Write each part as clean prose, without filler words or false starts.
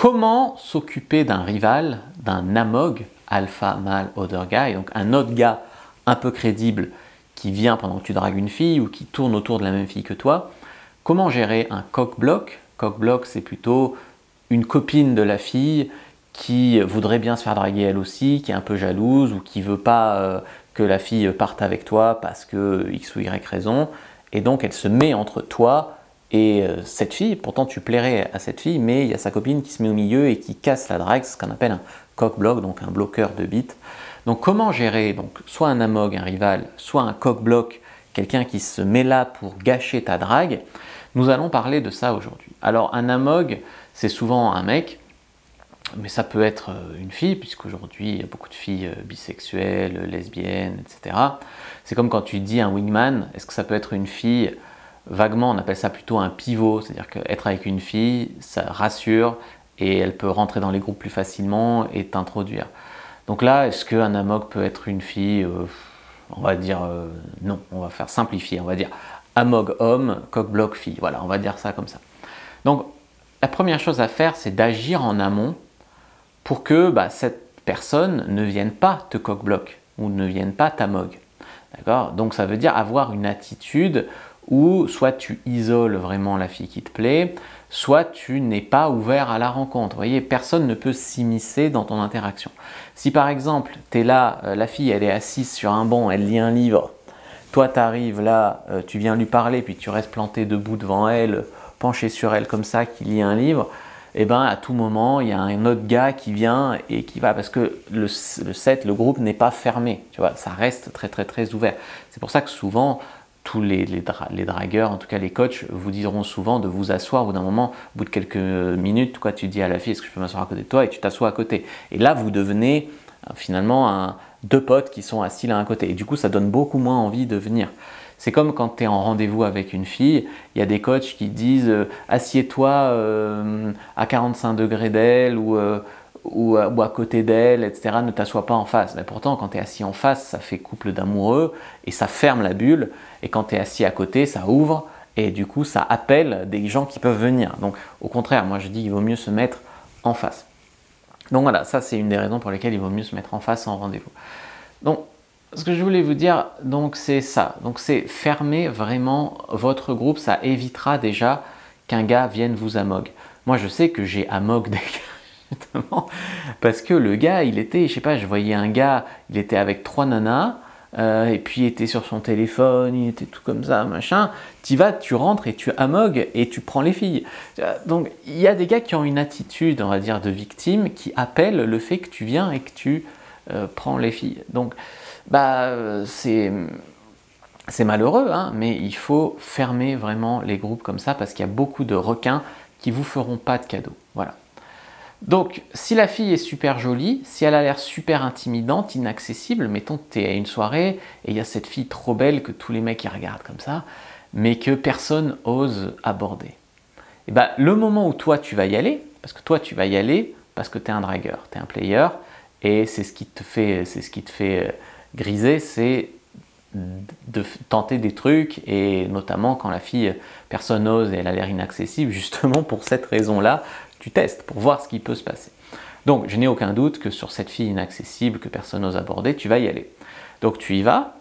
comment s'occuper d'un rival, d'un amog, alpha, male, other guy, donc un autre gars un peu crédible qui vient pendant que tu dragues une fille ou qui tourne autour de la même fille que toi. Comment gérer un cock-block? Cock-block, c'est plutôt une copine de la fille qui voudrait bien se faire draguer elle aussi, qui est un peu jalouse ou qui ne veut pas que la fille parte avec toi parce que X ou Y raison. Et donc elle se met entre toi et cette fille. Pourtant tu plairais à cette fille, mais il y a sa copine qui se met au milieu et qui casse la drague, c'est ce qu'on appelle un cock-block, donc un bloqueur de bite. Donc comment gérer donc, soit un amog, un rival, soit un cock-block, quelqu'un qui se met là pour gâcher ta drague? Nous allons parler de ça aujourd'hui. Alors un amog, c'est souvent un mec, mais ça peut être une fille, puisqu'aujourd'hui il y a beaucoup de filles bisexuelles, lesbiennes, etc. C'est comme quand tu dis un wingman, est-ce que ça peut être une fille? Vaguement, on appelle ça plutôt un pivot, c'est-à-dire qu'être avec une fille, ça rassure et elle peut rentrer dans les groupes plus facilement et t'introduire. Donc là, est-ce qu'un amog peut être une fille? On va dire non, on va faire simplifier, on va dire amog homme, cock-block fille, voilà, on va dire ça comme ça. Donc la première chose à faire, c'est d'agir en amont pour que cette personne ne vienne pas te cock-block ou ne vienne pas t'amog. D'accord? Donc ça veut dire avoir une attitude où soit tu isoles vraiment la fille qui te plaît, soit tu n'es pas ouvert à la rencontre. Vous voyez, personne ne peut s'immiscer dans ton interaction. Si par exemple, tu es là, la fille elle est assise sur un banc, elle lit un livre, toi tu arrives là, tu viens lui parler, puis tu restes planté debout devant elle, penché sur elle comme ça, qui lit un livre, et bien à tout moment, il y a un autre gars qui vient et qui va, parce que le set, le groupe n'est pas fermé, tu vois, ça reste très très très ouvert. C'est pour ça que souvent, tous les dragueurs, en tout cas les coachs, vous diront souvent de vous asseoir au bout d'un moment, au bout de quelques minutes, quoi, tu dis à la fille, est-ce que je peux m'asseoir à côté de toi? Et tu t'assois à côté. Et là, vous devenez finalement deux potes qui sont assis l'un à côté. Et du coup, ça donne beaucoup moins envie de venir. C'est comme quand tu es en rendez-vous avec une fille, il y a des coachs qui disent assieds-toi à 45 degrés d'elle ou à côté d'elle, etc. Ne t'assois pas en face. Mais pourtant, quand tu es assis en face, ça fait couple d'amoureux et ça ferme la bulle. Et quand tu es assis à côté, ça ouvre et du coup, ça appelle des gens qui peuvent venir. Donc, au contraire, moi je dis qu'il vaut mieux se mettre en face. Donc voilà, ça c'est une des raisons pour lesquelles il vaut mieux se mettre en face en rendez-vous. Donc, ce que je voulais vous dire, donc c'est ça. Donc c'est fermer vraiment votre groupe, ça évitera déjà qu'un gars vienne vous amog. Moi je sais que j'ai amog des gars, justement, parce que le gars, il était, je sais pas, je voyais un gars, il était avec 3 nanas, et puis il était sur son téléphone, il était tout comme ça, machin. Tu vas, tu rentres et tu amog et tu prends les filles. Donc il y a des gars qui ont une attitude, on va dire, de victime, qui appellent le fait que tu viens et que tu prends les filles. Donc c'est malheureux, hein, mais il faut fermer vraiment les groupes comme ça parce qu'il y a beaucoup de requins qui ne vous feront pas de cadeaux. Voilà. Donc, si la fille est super jolie, si elle a l'air super intimidante, inaccessible, mettons que tu es à une soirée et il y a cette fille trop belle que tous les mecs y regardent comme ça, mais que personne ose aborder. Et le moment où toi tu vas y aller, parce que toi tu vas y aller parce que tu es un dragueur, tu es un player, et c'est ce qui te fait griser, c'est de tenter des trucs, et notamment quand la fille, personne n'ose et elle a l'air inaccessible, justement pour cette raison-là, tu testes pour voir ce qui peut se passer. Donc je n'ai aucun doute que sur cette fille inaccessible que personne n'ose aborder, tu vas y aller. Donc tu y vas,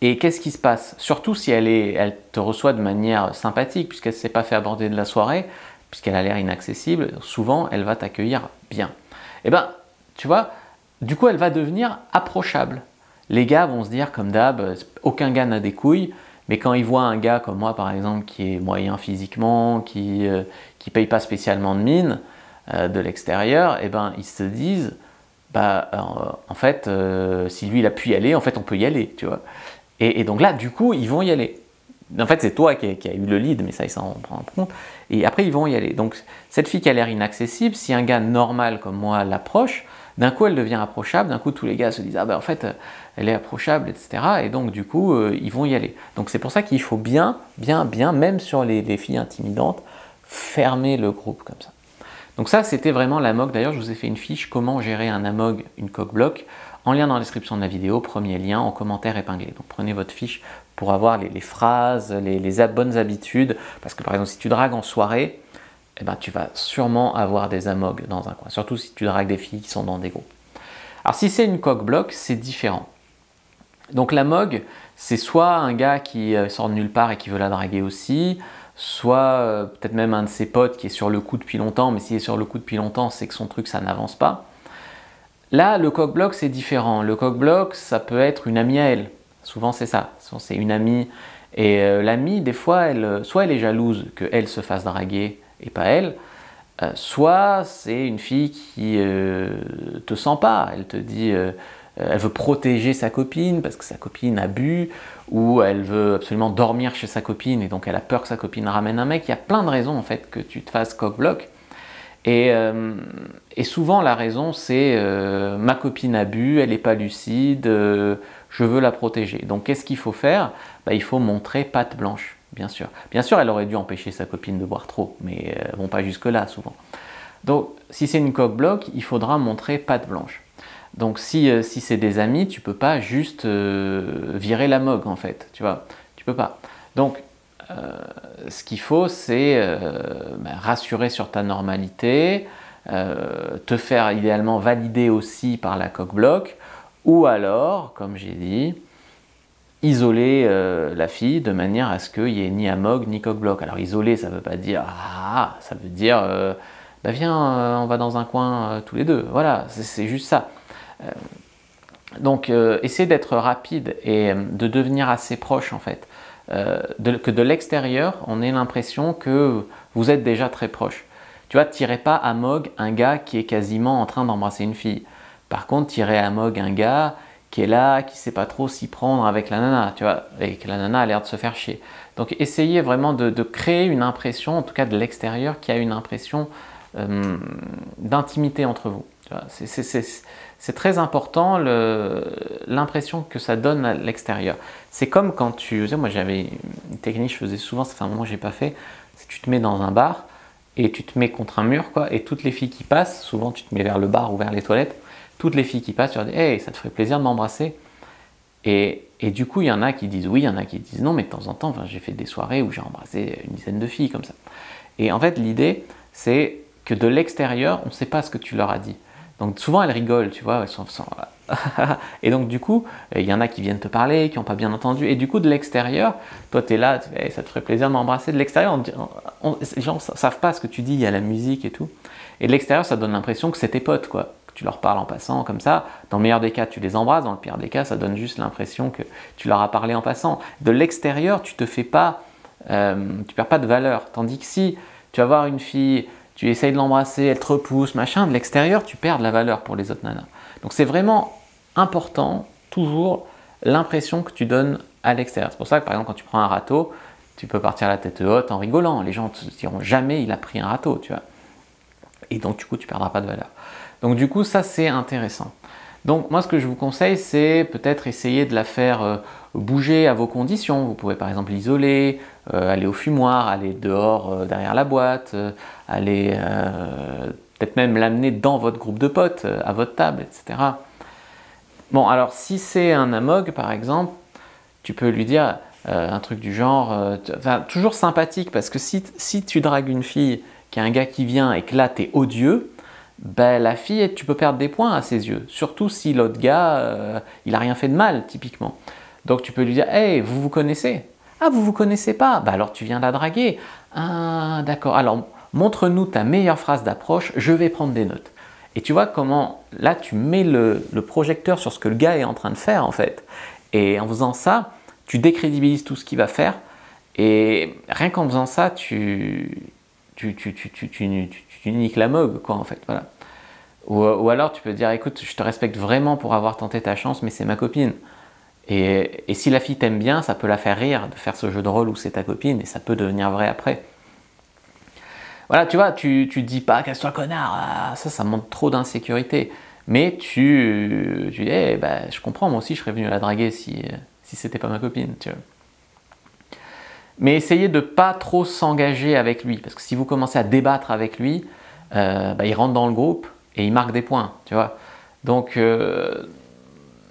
et qu'est-ce qui se passe? Surtout si elle te reçoit de manière sympathique, puisqu'elle ne s'est pas fait aborder de la soirée, puisqu'elle a l'air inaccessible, souvent elle va t'accueillir bien. Et tu vois, du coup elle va devenir approchable. Les gars vont se dire comme d'hab, aucun gars n'a des couilles, mais quand ils voient un gars comme moi par exemple qui est moyen physiquement, qui paye pas spécialement de mine de l'extérieur, ils se disent en fait si lui il a pu y aller, en fait on peut y aller, tu vois. Et donc là du coup ils vont y aller. En fait c'est toi qui as eu le lead, mais ça ils s'en prennent compte. Et après ils vont y aller. Donc cette fille qui a l'air inaccessible, si un gars normal comme moi l'approche, d'un coup elle devient approchable, d'un coup tous les gars se disent en fait elle est approchable, etc. Et donc du coup ils vont y aller. Donc c'est pour ça qu'il faut bien, même sur les filles intimidantes, fermer le groupe comme ça. Donc ça c'était vraiment l'amog. D'ailleurs je vous ai fait une fiche comment gérer un amog, une cock-block, en lien dans la description de la vidéo, premier lien en commentaire épinglé. Donc prenez votre fiche pour avoir les phrases, les bonnes habitudes, parce que par exemple si tu dragues en soirée, eh ben, tu vas sûrement avoir des amogs dans un coin, surtout si tu dragues des filles qui sont dans des groupes. Alors si c'est une coq-bloc, c'est différent. Donc l'amog, c'est soit un gars qui sort de nulle part et qui veut la draguer aussi, soit peut-être même un de ses potes qui est sur le coup depuis longtemps, mais s'il est sur le coup depuis longtemps, c'est que son truc, ça n'avance pas. Là, le coq-bloc, c'est différent. Le coq-bloc, ça peut être une amie à elle. Souvent, c'est ça. Souvent, c'est une amie. Et l'amie, des fois, soit elle est jalouse qu'elle se fasse draguer et pas elle, soit c'est une fille qui te sent pas. Elle te dit, elle veut protéger sa copine parce que sa copine a bu, ou elle veut absolument dormir chez sa copine et donc elle a peur que sa copine ramène un mec. Il y a plein de raisons en fait que tu te fasses coq-bloc. Et souvent la raison c'est ma copine a bu, elle n'est pas lucide, je veux la protéger. Donc qu'est-ce qu'il faut faire? Il faut montrer patte blanche, bien sûr. Bien sûr, elle aurait dû empêcher sa copine de boire trop, mais elles vont pas jusque-là souvent. Donc si c'est une coq-bloc, il faudra montrer patte blanche. Donc si c'est des amis, tu peux pas juste virer la mogue en fait, tu vois, tu peux pas. Donc ce qu'il faut, c'est rassurer sur ta normalité, te faire idéalement valider aussi par la coq-bloc, ou alors, comme j'ai dit, isoler la fille de manière à ce qu'il n'y ait ni amog ni coq-bloc. Alors isoler, ça ne veut pas dire ah, ça veut dire viens, on va dans un coin tous les deux. Voilà, c'est juste ça. Donc essaie d'être rapide et de devenir assez proche en fait. Que de l'extérieur, on ait l'impression que vous êtes déjà très proche. Tu vois, tirez pas à Mog un gars qui est quasiment en train d'embrasser une fille. Par contre, tirez à Mog un gars qui est là, qui sait pas trop s'y prendre avec la nana, tu vois, et que la nana a l'air de se faire chier. Donc essayez vraiment de créer une impression, en tout cas de l'extérieur, qui a une impression d'intimité entre vous. C'est très important l'impression que ça donne à l'extérieur. C'est comme quand tu sais, moi j'avais une technique, je faisais souvent, ça fait un moment que j'ai pas fait, c'est que tu te mets dans un bar et tu te mets contre un mur, quoi, et toutes les filles qui passent, souvent tu te mets vers le bar ou vers les toilettes, toutes les filles qui passent, tu leur dis hey, ça te ferait plaisir de m'embrasser. Et du coup, il y en a qui disent oui, il y en a qui disent non, mais de temps en temps, j'ai fait des soirées où j'ai embrassé une dizaine de filles comme ça. Et en fait, l'idée, c'est que de l'extérieur, on ne sait pas ce que tu leur as dit. Donc souvent, elles rigolent, tu vois, elles sont et donc du coup, il y en a qui viennent te parler, qui n'ont pas bien entendu. Et du coup, de l'extérieur, toi, tu es là, hey, ça te ferait plaisir de m'embrasser. De l'extérieur, les gens ne savent pas ce que tu dis, il y a la musique et tout. Et de l'extérieur, ça donne l'impression que c'est tes potes, quoi. Que tu leur parles en passant, comme ça. Dans le meilleur des cas, tu les embrasses. Dans le pire des cas, ça donne juste l'impression que tu leur as parlé en passant. De l'extérieur, tu te fais pas, tu perds pas de valeur. Tandis que si tu vas voir une fille, tu essayes de l'embrasser, elle te repousse, machin, de l'extérieur, tu perds de la valeur pour les autres nanas. Donc c'est vraiment important, toujours, l'impression que tu donnes à l'extérieur. C'est pour ça que par exemple, quand tu prends un râteau, tu peux partir la tête haute en rigolant. Les gens ne te diront jamais il a pris un râteau, tu vois. Et donc du coup, tu ne perdras pas de valeur. Donc du coup, ça c'est intéressant. Donc moi, ce que je vous conseille, c'est peut-être essayer de la faire bouger à vos conditions. Vous pouvez par exemple l'isoler, aller au fumoir, aller dehors derrière la boîte, aller peut-être même l'amener dans votre groupe de potes, à votre table, etc. Bon, alors si c'est un amog par exemple, tu peux lui dire un truc du genre, toujours sympathique, parce que si tu dragues une fille qui a un gars qui vient et que là tu es odieux, ben, la fille, tu peux perdre des points à ses yeux, surtout si l'autre gars, il n'a rien fait de mal, typiquement. Donc tu peux lui dire, hey, vous vous connaissez? Ah, vous vous connaissez pas? Ben, alors tu viens la draguer. Ah, d'accord, alors montre-nous ta meilleure phrase d'approche, je vais prendre des notes. Et tu vois comment, là, tu mets le projecteur sur ce que le gars est en train de faire, en fait. Et en faisant ça, tu décrédibilises tout ce qu'il va faire. Et rien qu'en faisant ça, tu niques la mogue, quoi, en fait, voilà. Ou alors tu peux dire, écoute, je te respecte vraiment pour avoir tenté ta chance, mais c'est ma copine. Et si la fille t'aime bien, ça peut la faire rire de faire ce jeu de rôle où c'est ta copine, et ça peut devenir vrai après. Voilà, tu vois, tu dis pas, casse-toi connard, ah, ça montre trop d'insécurité. Mais tu dis, hey, bah, je comprends, moi aussi je serais venu la draguer si c'était pas ma copine, tu vois. Mais essayez de pas trop s'engager avec lui, parce que si vous commencez à débattre avec lui, il rentre dans le groupe et il marque des points, tu vois. Donc,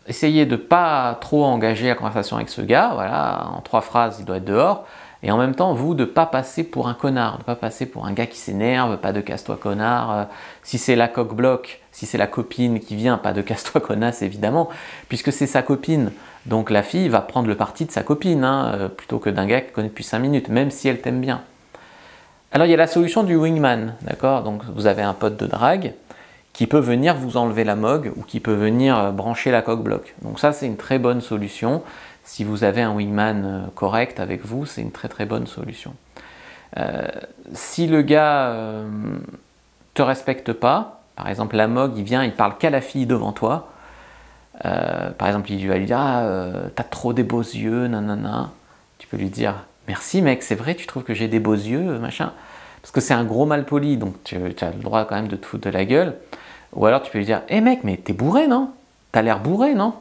essayez de pas trop engager la conversation avec ce gars, voilà, en 3 phrases, il doit être dehors, Et en même temps, vous, de ne pas passer pour un connard, de ne pas passer pour un gars qui s'énerve, pas de casse-toi connard. Si c'est la coq-bloc, si c'est la copine qui vient, pas de casse-toi connasse évidemment, puisque c'est sa copine. Donc la fille va prendre le parti de sa copine, hein, plutôt que d'un gars qu'elle connaît depuis 5 minutes, même si elle t'aime bien. Alors il y a la solution du wingman, d'accord? Donc vous avez un pote de drague qui peut venir vous enlever la mogue ou qui peut venir brancher la coque-bloc. Donc ça c'est une très bonne solution. Si vous avez un wingman correct avec vous, c'est une très très bonne solution. Si le gars te respecte pas, par exemple la mogue, il vient, il parle qu'à la fille devant toi, par exemple il va lui dire « Ah, t'as trop des beaux yeux, nanana », tu peux lui dire « Merci mec, c'est vrai, tu trouves que j'ai des beaux yeux, machin », parce que c'est un gros malpoli, donc tu as le droit quand même de te foutre de la gueule. Ou alors tu peux lui dire « Hé mec, mais t'es bourré, non? T'as l'air bourré, non ?»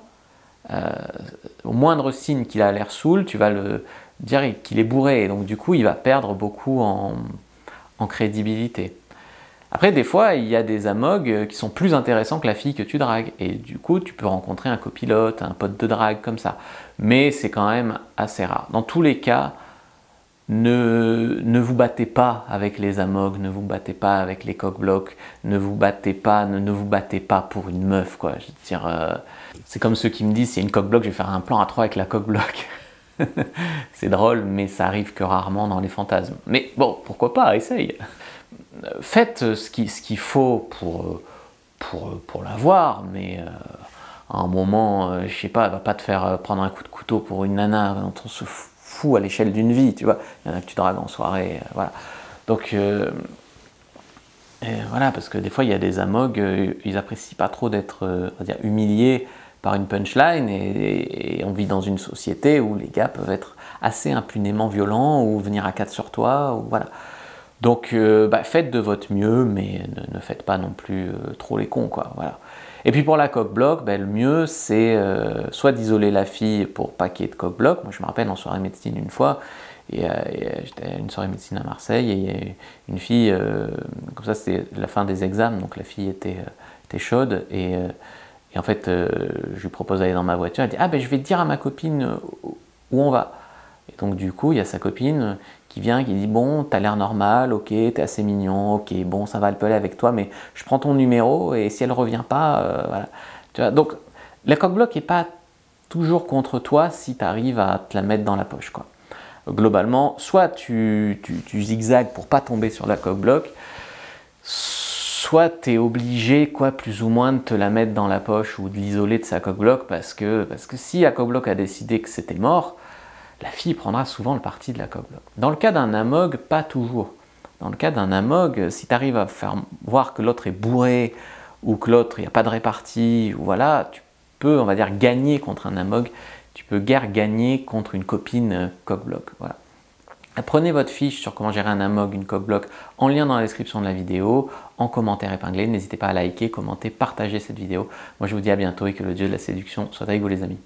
Au moindre signe qu'il a l'air saoul, tu vas le dire qu'il est bourré, et donc du coup il va perdre beaucoup en crédibilité. Après, des fois, il y a des amogs qui sont plus intéressants que la fille que tu dragues, et du coup tu peux rencontrer un copilote, un pote de drague comme ça, mais c'est quand même assez rare. Dans tous les cas, ne vous battez pas avec les amogs, ne vous battez pas avec les coq-blocs, ne vous battez pas pour une meuf, quoi. Je veux dire, c'est comme ceux qui me disent, s'il y a une coq-bloc, je vais faire un plan à 3 avec la coq-bloc. C'est drôle, mais ça arrive que rarement dans les fantasmes. Mais bon, pourquoi pas, essaye. Faites ce qu'il faut pour l'avoir, mais à un moment, je sais pas, elle va pas te faire prendre un coup de couteau pour une nana dont on se fout à l'échelle d'une vie, tu vois. Il y en a que tu dragues en soirée, voilà. Donc, voilà, parce que des fois, il y a des amogs, ils apprécient pas trop d'être humiliés par une punchline, et on vit dans une société où les gars peuvent être assez impunément violents ou venir à 4 sur toi, ou voilà. Donc faites de votre mieux, mais ne faites pas non plus trop les cons, quoi, voilà. Et puis pour la coque-bloc, le mieux c'est soit d'isoler la fille pour pas qu'il y ait de coque-bloc. Moi je me rappelle en soirée médecine une fois, j'étais à une soirée médecine à Marseille, et il y a une fille, comme ça c'était la fin des examens, donc la fille était chaude, et en fait je lui propose d'aller dans ma voiture, elle dit « Ah ben je vais te dire à ma copine où on va ». Et donc du coup il y a sa copine qui vient, qui dit « Bon, t'as l'air normal, ok, t'es assez mignon, ok, bon, ça va le peler avec toi, mais je prends ton numéro, et si elle revient pas, voilà. » Tu vois, donc, la coque-bloc n'est pas toujours contre toi si tu arrives à te la mettre dans la poche, quoi. Globalement, soit tu zigzags pour pas tomber sur la coque-bloc, soit tu es obligé, quoi, plus ou moins, de te la mettre dans la poche ou de l'isoler de sa coque-bloc, parce que si la coque-bloc a décidé que c'était mort, la fille prendra souvent le parti de la coque-bloc. Dans le cas d'un amog, pas toujours. Dans le cas d'un amog, si tu arrives à faire voir que l'autre est bourré, ou que l'autre, il n'y a pas de répartie, ou voilà, tu peux, on va dire, gagner contre un amog, tu peux guère gagner contre une copine coque-bloc. Voilà. Prenez votre fiche sur comment gérer un amog, une coque-bloc, en lien dans la description de la vidéo, en commentaire épinglé. N'hésitez pas à liker, commenter, partager cette vidéo. Moi je vous dis à bientôt, et que le dieu de la séduction soit avec vous les amis.